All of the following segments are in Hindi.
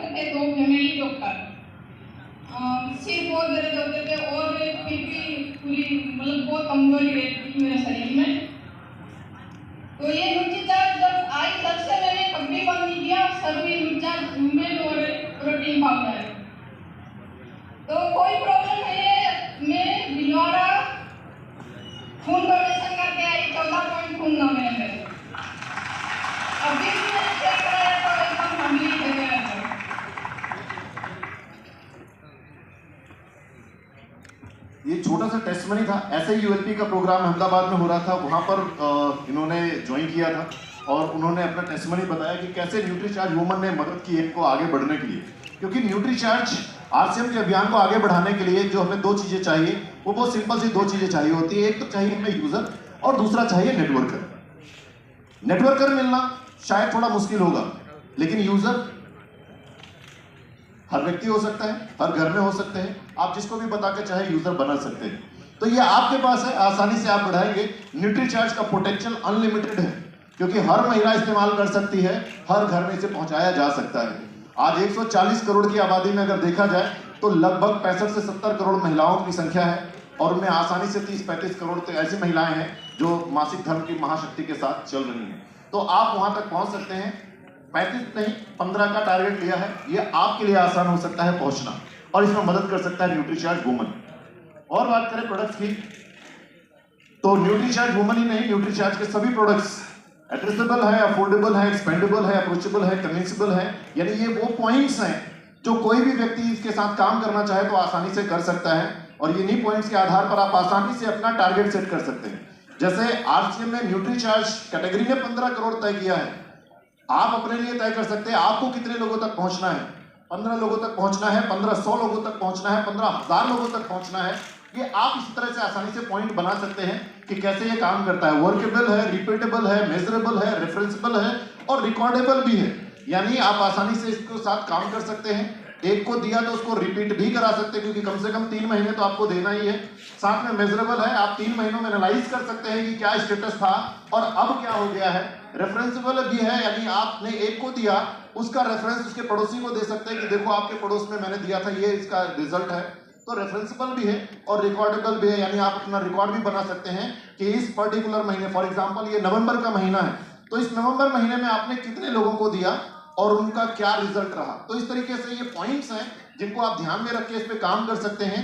थे 2 फैमिली डॉक्टर, सिर बहुत दर्द होते थे और फिर भी पूरी मतलब बहुत कमजोरी रहती थी मेरे शरीर में। तो ये न्यूट्रीचार्ज जब आई तब से मैंने कभी बंद नहीं किया, सभी न्यूट्रीचार्ज वुमेन और प्रोटीन पाउडर। तो कोई प्रॉब्लम नहीं है, मैं भिलवाड़ा खून डोनेशन करके आई, 14 पॉइंट खून था मेरे अंदर। अभी भी मैंने चेक कराया तो एकदम फैमिली थे मेरे अंदर। ये छोटा सा टेस्टमनी था। ऐसे ही यूएलपी का प्रोग्राम अहमदाबाद में हो रहा था, वहाँ पर इन्होंने ज्वाइन किया था और उन्होंने अपना टेस्टमनी बताया कि कैसे न्यूट्रीचार्ज वुमन ने मदद की इनको आगे बढ़ने के लिए। क्योंकि न्यूट्रीचार्ज आरसीएम के अभियान को आगे बढ़ाने के लिए जो हमें 2 चीज़ें चाहिए, वो बहुत सिंपल सी 2 चीज़ें चाहिए होती है। एक तो चाहिए हमें यूज़र और दूसरा चाहिए नेटवर्कर। नेटवर्कर मिलना शायद थोड़ा मुश्किल होगा, लेकिन यूज़र हर व्यक्ति हो सकता है, हर घर में हो सकते हैं, आप जिसको भी बता के चाहे यूजर बना सकते हैं। तो ये आपके पास है, आसानी से आप बढ़ाएंगे। न्यूट्रीचार्ज का पोटेंशियल अनलिमिटेड है, क्योंकि हर महिला इस्तेमाल कर सकती है, हर घर में इसे पहुंचाया जा सकता है। आज 140 करोड़ की आबादी में अगर देखा जाए तो लगभग 65 से 70 करोड़ महिलाओं की संख्या है और उनमें आसानी से 30-35 करोड़ तो ऐसी महिलाएं हैं जो मासिक धर्म की महाशक्ति के साथ चल रही हैं। तो आप वहां तक पहुंच सकते हैं। 35 नहीं 15 का टारगेट लिया है, ये आपके लिए आसान हो सकता है पहुंचना और इसमें मदद कर सकता है न्यूट्रीचार्ज वुमन। और बात करें प्रोडक्ट्स की, तो न्यूट्रीचार्ज वुमन ही नहीं, न्यूट्रीचार्ज के सभी प्रोडक्ट्स एड्रेसेबल है, अफोर्डेबल है, एक्सपेंडेबल है, अप्रोचेबल है, कन्विंसेबल है। यानी ये वो पॉइंट्स हैं जो कोई भी व्यक्ति इसके साथ काम करना चाहे तो आसानी से कर सकता है और इन्हीं पॉइंट्स के आधार पर आप आसानी से अपना टारगेट सेट कर सकते हैं। जैसे आरसीएम ने न्यूट्रीचार्ज कैटेगरी ने 15 करोड़ तय किया है, आप अपने लिए तय कर सकते हैं आपको कितने लोगों तक पहुंचना है। 15 लोगों तक पहुंचना है, 1500 लोगों तक पहुंचना है, 15,000 लोगों तक पहुंचना है। ये आप इस तरह से आसानी से पॉइंट बना सकते हैं कि कैसे ये काम करता है। वर्केबल है, रिपीटेबल है, मेजरेबल है, रेफरेंसेबल है और रिकॉर्डेबल भी है। यानी आप आसानी से इसके साथ काम कर सकते हैं। एक को दिया तो उसको रिपीट भी करा सकते हैं, क्योंकि कम से कम 3 महीने तो आपको देना ही है। साथ में मेजरेबल है, आप 3 महीनों में एनालाइज कर सकते हैं कि क्या स्टेटस था और अब क्या हो गया है। रेफरेंसेबल भी है, यानी आपने एक को दिया उसका रेफरेंस उसके पड़ोसी को दे सकते हैं कि देखो आपके पड़ोस में मैंने दिया था, ये इसका रिजल्ट है। तो रेफरेंसेबल भी है और रिकॉर्डेबल भी है, यानी आप अपना रिकॉर्ड भी बना सकते हैं कि इस पर्टिकुलर महीने, फॉर एग्जांपल ये नवंबर का महीना है, तो इस नवंबर महीने में आपने कितने लोगों को दिया और उनका क्या रिजल्ट रहा। तो इस तरीके से ये पॉइंट्स हैं जिनको आप ध्यान में रख के इस पे काम कर सकते हैं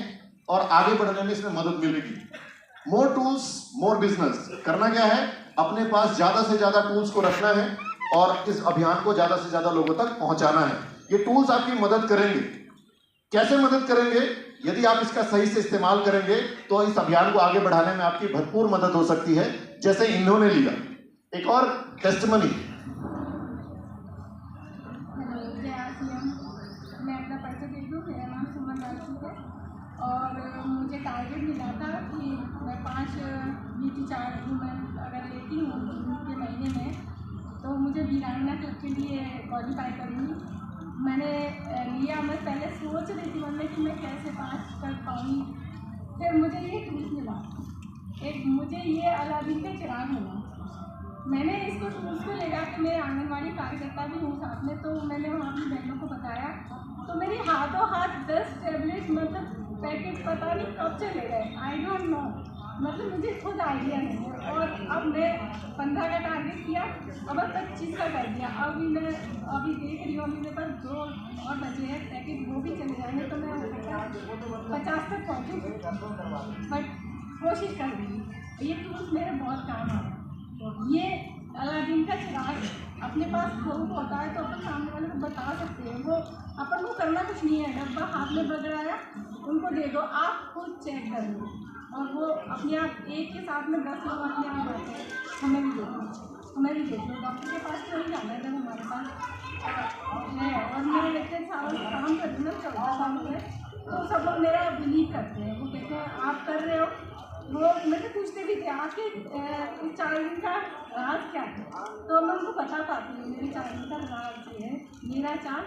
और आगे बढ़ने में इसमें मदद मिलेगी। मोर टूल्स मोर बिजनेस करना क्या है, अपने पास ज्यादा से ज्यादा टूल्स को रखना है और इस अभियान को ज्यादा से ज्यादा लोगों तक पहुंचाना है। ये टूल्स आपकी मदद करेंगे। कैसे मदद करेंगे? यदि आप इसका सही से इस्तेमाल करेंगे तो इस अभियान को आगे बढ़ाने में आपकी भरपूर मदद हो सकती है, जैसे इन्होंने लिया। एक और टेस्टिमनी। मैं अपना परिचय दे दूँ, मेरा नाम सुमन राशि है और मुझे टारगेट मिला था कि मैं 5 न्यूट्रीचार्ज वुमेन अगर लेती हूँ जून के महीने में तो मुझे वीरांगना क्लब के लिए क्वालिफाई करूँगी। मैंने लिया, मैं पहले सोच रही थी मन में कि मैं कैसे 5 कर पाऊँगी। फिर मुझे ये टूल्स मिला, एक मुझे ये अलादीन का चिराग मिला। मैंने इसको टूल्स को लेकर के मैं आंगनवाड़ी कार्यकर्ता भी हूँ साथ में, तो मैंने वहाँ अपनी बहनों को बताया तो मेरी हाथों हाथ 10 टैबलेट मतलब पैकेट पता नहीं कब चले गए, आई डोंट नो, मतलब मुझे खुद आइडिया नहीं है। और अब मैं 15 का टारगेट किया, अब 25 का कर दिया। अभी मैं देख रही हूँ, अभी मेरे पास 2 और बचे हैं पैकेट, वो भी चले जाएंगे तो मैं 50 तक पहुँचूँगी, बट कोशिश कर रही हूँ। ये टूल्स मेरे बहुत काम आ रहे हैं। ये अलादीन का चिराग अपने पास बहुत होता है तो अपन सामने वाले को बता सकते हैं। वो अपन को करना कुछ नहीं है, डब्बा हाथ में पकड़ाया उनको दे दो, आप खुद चेक कर लो और वो अपने आप एक के साथ में 10 लोग अपने आप आते हैं। हमें भी देख लो, डॉक्टर के पास तो नहीं जाना है जब हमारे पास है। और मैं इतने सालों से काम कर रही हूँ, 14 सालों में, तो सब लोग मेरा बिलीव करते हैं। वो कहते हैं आप कर रहे हो, वो मेरे पूछते भी थे आपके इस 4 दिन का राज क्या है, तो मैं उनको बता पाती हूँ मेरे 4 दिन का राज ये है, मेरा चाँद